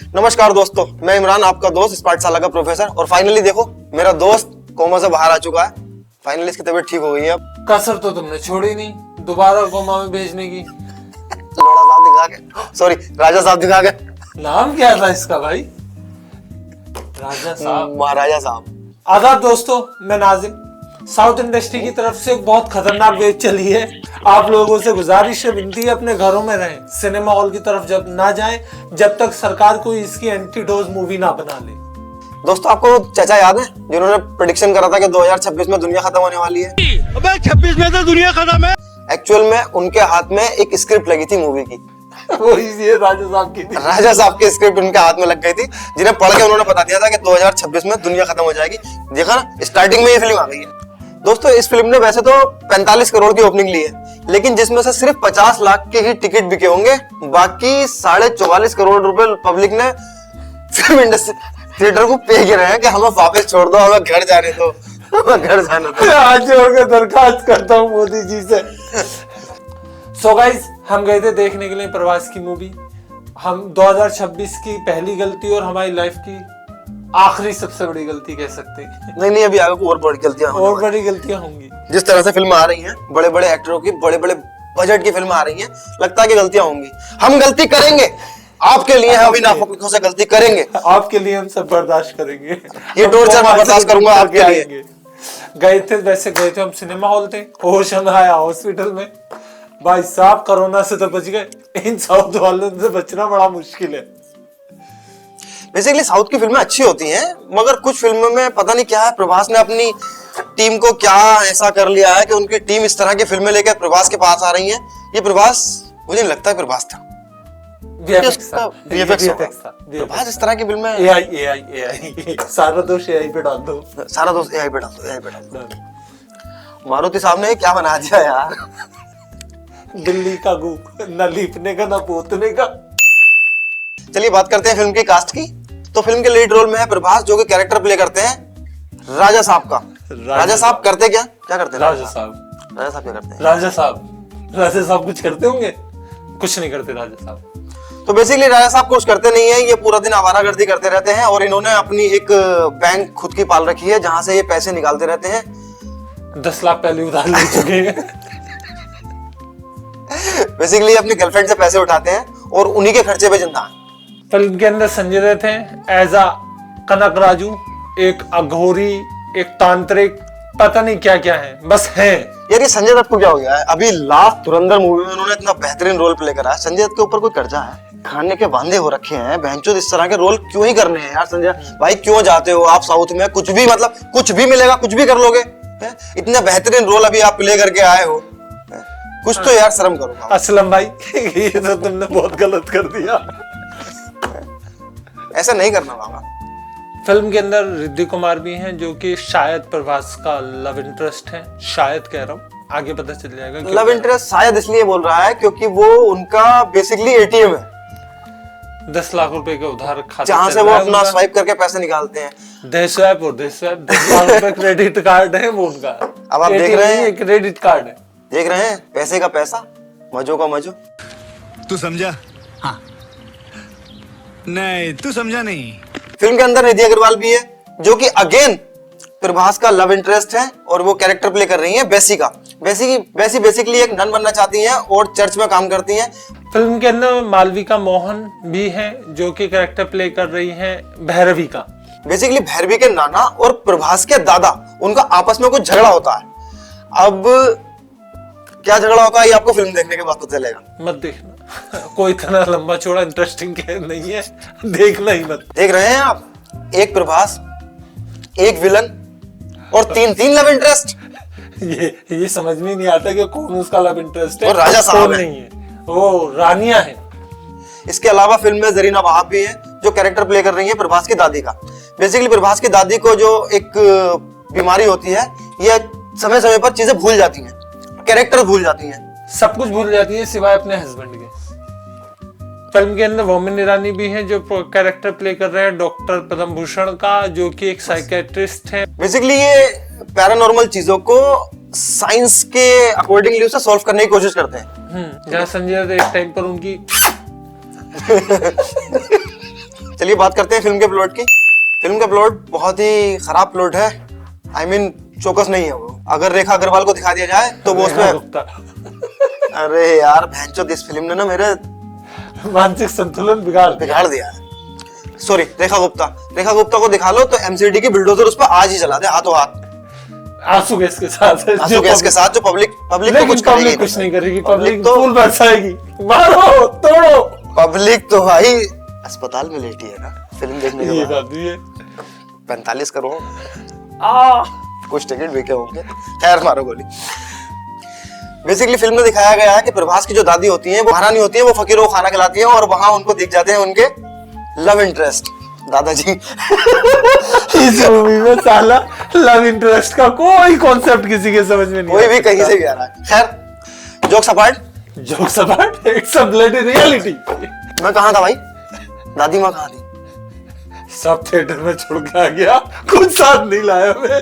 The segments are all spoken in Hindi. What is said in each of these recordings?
नमस्कार दोस्तों, मैं इमरान, आपका दोस्त, इस पाठशाला का प्रोफेसर। और फाइनली देखो, मेरा दोस्त कोमा से बाहर आ चुका है। फाइनली इसकी तबीयत ठीक हो गई है। अब कसर तो तुमने छोड़ी नहीं, दोबारा कोमा में भेजने की। लोड़ा साहब दिखा के, सॉरी राजा साहब दिखा के। नाम क्या था इसका भाई? राजा साहब, महाराजा साहब। आदाब दोस्तों, मैं नाजिम। साउथ इंडस्ट्री की तरफ से एक बहुत खतरनाक वेव चली है। आप लोगों से गुजारिश है, विनती है, अपने घरों में रहें, सिनेमा हॉल की तरफ जब ना जाएं जब तक सरकार कोई इसकी एंटीडोज मूवी ना बना ले। दोस्तों, आपको चाचा याद है जिन्होंने प्रेडिक्शन करा था कि 2026 में दुनिया खत्म होने वाली है? अबे 26 में तो दुनिया खत्म है। एक्चुअल में उनके हाथ में एक स्क्रिप्ट लगी थी मूवी की। वो ये राजा साहब की थी। राजा साहब की स्क्रिप्ट उनके हाथ में लग गई थी, जिन्हें पढ़ के उन्होंने बता दिया था कि 2026 में दुनिया खत्म हो जाएगी। देखा ना, स्टार्टिंग में ये फिल्म आ गई है। दोस्तों, इस फिल्म ने वैसे तो 45 करोड़ की ओपनिंग ली है, लेकिन जिसमें से सिर्फ 50 लाख के ही टिकट बिके होंगे। बाकी 44.5 करोड़ रुपए पब्लिक ने फिल्म इंडस्ट्री थिएटर को पे किए हैं कि हमें वापस छोड़ दो, हमें घर जाने दो, हमें घर जाने दो। आज जोड़कर दरखास्त करता हूँ मोदी जी से। सो गाइस, हम गए थे देखने के लिए प्रवास की मूवी। हम 2026 की पहली गलती और हमारी लाइफ की आखिरी सबसे बड़ी गलती कह सकते हैं। नहीं, अभी आगे को और बड़ी गलतियां होने और वाली बड़ी गलतियां होंगी। जिस तरह से फिल्म आ रही हैं, बड़े बड़े एक्टरों की, बड़े बड़े बजट की फिल्म आ रही हैं, लगता है कि गलतियां होंगी। हम गलती करेंगे आपके लिए, हम इन आंखों से गलती करेंगे। आपके लिए हम सब बर्दाश्त करेंगे। ये टॉर्चर मैं बर्दाश्त करूंगा आपके लिए। गए थे हम सिनेमा हॉल थे, होश हमें आया हॉस्पिटल में। भाई साहब, कोरोना से तो बच गए, इन साउथ वालों से बचना बड़ा मुश्किल है। बेसिकली साउथ की फिल्में अच्छी होती हैं, मगर कुछ फिल्मों में पता नहीं क्या है, प्रभास ने अपनी टीम को क्या ऐसा कर लिया है कि उनकी टीम इस तरह की फिल्में लेकर प्रभास के पास आ रही है। ये प्रभास, मुझे नहीं लगता है प्रभास था। VFX था। प्रभास इस तरह की फिल्में AI सारा दोष AI पे डाल दो। सारा दोस्त AI पे डाल दो। मारुति साहब ने क्या बना दिया यार। दिल्ली का गू, न लीपने का न पोतने का। चलिए बात करते हैं फिल्म की कास्ट की। तो फिल्म के लीड रोल में है प्रभास, जो कि कैरेक्टर प्ले करते हैं राजा साहब का। राजा साहब करते क्या करते हैं? राजा साहब क्या करते हैं? राजा साहब कुछ करते होंगे? कुछ नहीं करते राजा साहब। तो बेसिकली राजा साहब कुछ करते नहीं है, ये पूरा दिन आवारागर्दी करते रहते हैं। और इन्होंने अपनी एक बैंक खुद की पाल रखी है, जहां से ये पैसे निकालते रहते हैं। 10 लाख पहले उधार ले चुके हैं। बेसिकली अपनी गर्लफ्रेंड से पैसे उठाते हैं और उन्हीं के खर्चे पे जिंदा है। फिल्म के अंदर संजय दत्त हैं एज आ कनक राजू, एक अघोरी, एक तांत्रिक, पता नहीं क्या क्या है, बस है। यार, ये संजय दत्त को क्या हो गया है? अभी लास्ट धुरंधर मूवी में उन्होंने इतना बेहतरीन रोल प्ले करा है। संजय दत्त के ऊपर कोई कर्जा है? खाने के बांधे हो रखे हैं बहनचोद, इस तरह के रोल क्यों ही करने हैं यार? संजय भाई, क्यों जाते हो आप साउथ में? कुछ भी, मतलब कुछ भी मिलेगा, कुछ भी कर लोगे। इतने बेहतरीन रोल अभी आप प्ले करके आए हो, कुछ तो यार शर्म करो। असलम भाई, ये तो तुमने बहुत गलत कर दिया। ऐसा नहीं करना बाबा। फिल्म के अंदर रिद्धि कुमार भी हैं, जो कि शायद प्रभास का लव इंटरेस्ट है। शायद कह रहा हूँ, आगे पता चल जाएगा। लव इंटरेस्ट शायद इसलिए बोल रहा है क्योंकि वो उनका बेसिकली ATM है, 10 लाख रुपए के उधार खाते, जहां से वो अपना स्वाइप करके पैसे निकालते हैं। देशवैप 10 लाख रुपए क्रेडिट कार्ड है वो उनका। अब आप देख रहे हैं, क्रेडिट कार्ड है। देख रहे हैं, पैसे का पैसा, मजो का मजो। तू समझा? हाँ। नहीं, तू समझा नहीं। फिल्म के अंदर निधि अग्रवाल भी है, जो कि अगेन प्रभास का लव इंटरेस्ट है, और वो कैरेक्टर प्ले कर रही है बेसी का। बेसी बेसिकली एक नन बनना चाहती हैं और चर्च में काम करती हैं। फिल्म के अंदर मालविका मोहन भी है, जो कि कैरेक्टर प्ले कर रही हैं भैरवी का। बेसिकली भैरवी के नाना और प्रभास के दादा, उनका आपस में कुछ झगड़ा होता है। अब क्या झगड़ा होगा ये आपको फिल्म देखने के बाद पता चलेगा। मत देखना, कोई इतना लंबा चौड़ा इंटरेस्टिंग नहीं है, देखना ही मत। देख रहे हैं आप, एक प्रभास, एक विलन और तीन लव इंटरेस्ट। ये समझ में नहीं आता कि कौन उसका लव इंटरेस्ट है और राजा साहब कौन नहीं है। वो रानिया है। इसके अलावा फिल्म में जरीना वहाब भी है, जो कैरेक्टर प्ले कर रही है प्रभास की दादी का। बेसिकली प्रभास की दादी को जो एक बीमारी होती है, ये समय समय पर चीजें भूल जाती हैं, कैरेक्टर भूल जाती हैं, सब कुछ भूल जाती है सिवाय अपने हस्बैंड के। फिल्म के अंदर वोमिन ईरानी भी हैं, जो कैरेक्टर प्ले कर रहे हैं डॉक्टर पद्म भूषण का, जो कि एक साइकेट्रिस्ट है। बेसिकली ये पैरानॉर्मल चीजों को साइंस के अकॉर्डिंगली उसे सॉल्व करने की कोशिश करते हैं। जहाँ संजय दत्त एक टाइम पर उनकी चलिए बात करते हैं फिल्म के प्लॉट की। फिल्म का प्लॉट बहुत ही खराब प्लॉट है। आई मीन चौकस नहीं है वो। अगर रेखा अग्रवाल को दिखा दिया जाए तो वो उसमें गुप्ता अरे यार भैंचोद, इस फिल्म ने ना मेरे मानसिक संतुलन बिगाड़ दिया। बिगाड़ दिया है। सॉरी, रेखा गुप्ता को दिखा लो तो एमसीडी की बिल्डोजर उस पर आज ही चला दे हाथों हाथ, आंसू गैस के साथ। आंसू गैस के साथ, जो पब्लिक लेकिन कुछ पब्लिक कुछ नहीं करेगी। पब्लिक तो फूल बरसाएगी, मारो तोड़ो। पब्लिक तो भाई अस्पताल में लेटी है ना फिल्म देखने के ये बाद। बात भी है। 45 करोड़ आ कुछ टिकट बिके होंगे। खैर मारो गोली। बेसिकली फिल्म में दिखाया गया है कि प्रभास की जो दादी होती हैं वो महारानी होती है, वो फकीरों को खाना खिलाती हैं और वहां उनको दिख जाते हैं उनके लव इंटरेस्ट दादाजी। इस मूवी में साला लव इंटरेस्ट का कोई कॉन्सेप्ट किसी के समझ में नहीं कोई भी कहीं से भी आ रहा है। खैर jokes apart, jokes apart, it's a bloody reality. मैं कहाँ था भाई? दादी माँ कहाँ थी? सब थिएटर में छोड़ के आ गया, कुछ साथ नहीं लाया मैं।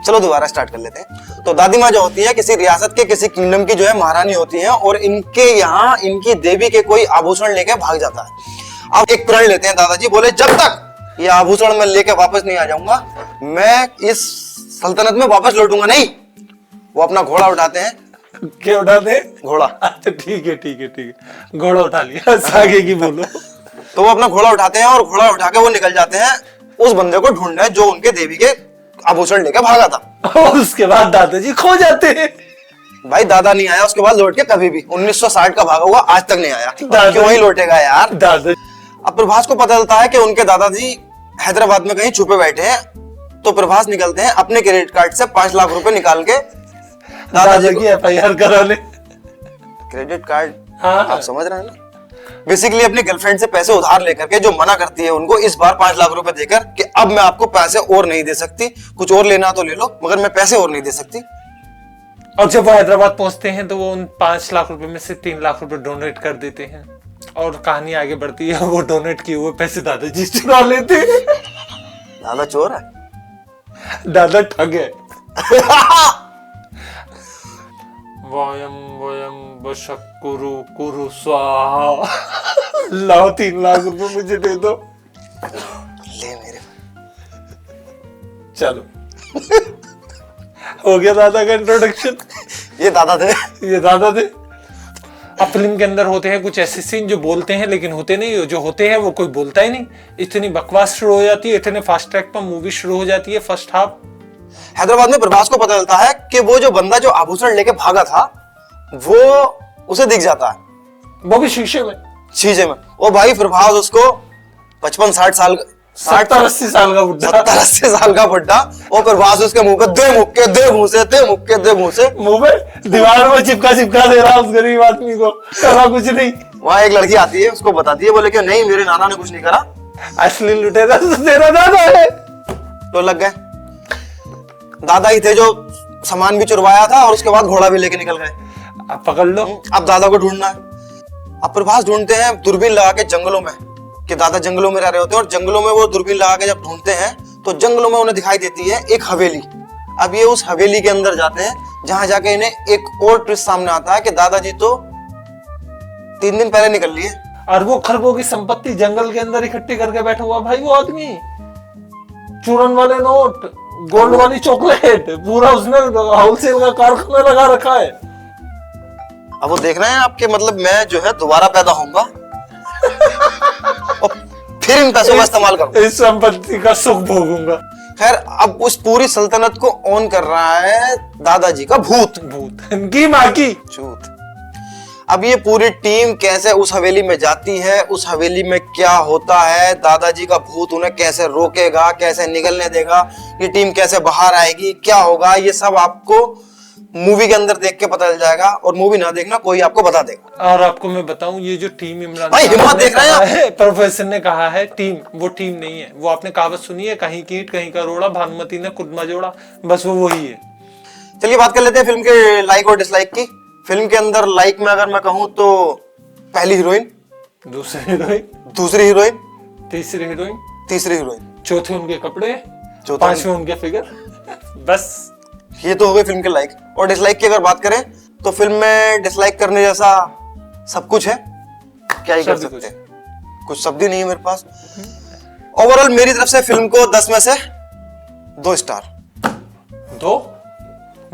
चलो दोबारा स्टार्ट कर लेते हैं। तो दादी माँ जो होती है किसी रियासत के किसी किंगडम की जो है महारानी होती है और इनके यहाँ इनकी देवी के कोई आभूषण लेके भाग जाता है। अब एक प्रण लेते हैं दादाजी, बोले जब तक ये आभूषण मैं लेके वापस नहीं आ जाऊंगा मैं इस सल्तनत में वापस लौटूंगा नहीं। वो अपना घोड़ा उठाते हैं। क्या उठाते हैं? घोड़ा। अच्छा ठीक है, घोड़ा उठा लिया। आगे की बोलो। तो वो अपना घोड़ा उठाते हैं और घोड़ा उठा के वो निकल जाते हैं उस बंदे को ढूंढने जो उनके देवी के आभूषण लेके भागा था। और उसके बाद दादाजी खो जाते हैं। भाई दादा नहीं आया उसके बाद लौट के कभी भी। 1960 का भागा हुआ आज तक नहीं आया। दादा- क्यों ही लौटेगा यार? दादाजी अब प्रभास को पता चलता है कि उनके दादाजी हैदराबाद में कहीं छुपे बैठे हैं। तो प्रभास निकलते हैं अपने क्रेडिट कार्ड से 5 लाख रुपए निकाल के दादाजी की FIR कराने। Credit card. हाँ। आप समझ रहे हैं ना? बेसिकली अपनी गर्लफ्रेंड से पैसे उधार लेकर के जो मना करती है उनको इस बार 5 लाख रुपए देकर कि अब मैं आपको पैसे और नहीं दे सकती, कुछ और लेना तो ले लो मगर मैं पैसे और नहीं दे सकती। और जब वो हैदराबाद पहुंचते हैं तो वो उन 5 लाख रुपए में से 3 लाख रुपए डोनेट कर देते हैं और कहानी आगे बढ़ती है। वो डोनेट किए हुए पैसे दादाजी चुरा लेते हैं। दादा चोर है। दादा ठग है। वयम वयम बशक कुरु कुरु स्वाहा। लाओ 3 लाख रुपए मुझे दे दो। ले मेरे। चलो हो गया दादा का इंट्रोडक्शन। ये दादा थे। ये दादा थे। अब फिल्म के अंदर होते हैं कुछ ऐसे सीन जो बोलते हैं लेकिन होते नहीं, जो होते हैं वो कोई बोलता ही नहीं। इतनी बकवास शुरू हो जाती है, इतने फास्ट ट्रैक पर मूवी शुरू हो जाती है फर्स्ट हाफ। हैदराबाद में प्रभास को पता चलता है कि वो जो बंदा जो आभूषण लेके भागा था वो उसे दिख जाता है वो भी शीशे में। शीशे में। ओ भाई प्रभास उसको 55-60 साल 70-80 साल का बुढ़ा 70-80 साल का बुड्ढा और प्रभास उसके मुंह पे दे मुक्के दे मुंह से दे मुक्के दे मुंह से मुंह पे दीवार में चिपका दे रहा उस गरीब आदमी को। करा कुछ नहीं। वहां एक लड़की आती है उसको बताती है, बोले कि नहीं मेरे नाना ने कुछ नहीं करा। असली लुटेरा तो तेरा दादा है। तो लग गए। दादा ही थे जो सामान भी चुरवाया था और उसके बाद घोड़ा भी लेके निकल गए। अब पकड़ लो। अब दादा को ढूंढना है। अब प्रभास ढूंढते हैं दूरबीन लगा के जंगलों में कि दादा जंगलों में रह रहे होते हैं और जंगलों में वो दूरबीन लगा के जब ढूंढते हैं तो जंगलों में उन्हें दिखाई देती है एक हवेली। अब ये उस हवेली के अंदर जाते हैं जहां जाके इन्हें एक और ट्विस्ट सामने आता है कि दादाजी तो 3 दिन पहले निकल लिए। अरबों खरबों की संपत्ति जंगल के अंदर इकट्ठी करके बैठा हुआ भाई वो आदमी। चूरन वाले नोट, गोल्ड वाली चॉकलेट, पूरा उसने होलसेल का कारखाना लगा रखा है। अब वो देख रहे हैं आपके मतलब मैं जो है दोबारा पैदा होऊंगा और फिर इन पैसों का इस्तेमाल करूंगा, इस संपत्ति का सुख भोगूंगा। खैर अब उस पूरी सल्तनत को ऑन कर रहा है दादाजी का भूत। भूत इनकी माँ की चूत। अब ये पूरी टीम कैसे उस हवेली में जाती है, उस हवेली में क्या होता है, दादाजी का भूत उन्हें कैसे रोकेगा, कैसे निकलने देगा, ये टीम कैसे बाहर आएगी, क्या होगा, ये सब आपको मूवी के अंदर देख के पता चल जाएगा और मूवी ना देखना कोई आपको बता देगा। और आपको मैं बताऊं ये जो टीम इमरान भाई हिम्मत देख रहे हैं आप? प्रोफेसर ने कहा है टीम, वो टीम नहीं है। वो आपने कहावत सुनी है, कहीं की ईंट कहीं का रोड़ा, भानुमति ने कुदमा जोड़ा, बस वो वही है। चलिए बात कर लेते हैं फिल्म के लाइक और डिसलाइक की। फिल्म के अंदर लाइक में अगर मैं कहूं तो पहली हीरोइन, दूसरी हीरोइन, दूसरी हीरोइन, तीसरी हीरोइन, तीसरी हीरोइन, चौथे उनके कपड़े, चौथा पांचवें उनके फिगर। बस ये तो हो गई फिल्म के लाइक। और डिसलाइक की अगर बात करें तो फिल्म में डिसलाइक करने जैसा सब कुछ है, क्या ही कर सब सकते हैं, कुछ शब्द ही नहीं है मेरे पास। ओवरऑल मेरी तरफ से फिल्म को 10 में से 2 स्टार। 2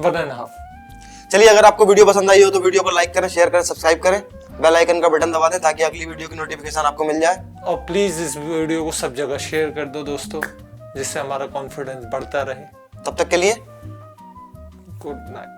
1.5। चलिए, अगर आपको वीडियो पसंद आई हो तो वीडियो को लाइक करें, शेयर करें, सब्सक्राइब करें, बेल आइकन का बटन दबा दें ताकि अगली वीडियो की नोटिफिकेशन आपको मिल जाए। और प्लीज इस वीडियो को सब जगह शेयर कर दो दोस्तों, जिससे हमारा कॉन्फिडेंस बढ़ता रहे। तब तक के लिए गुड नाइट।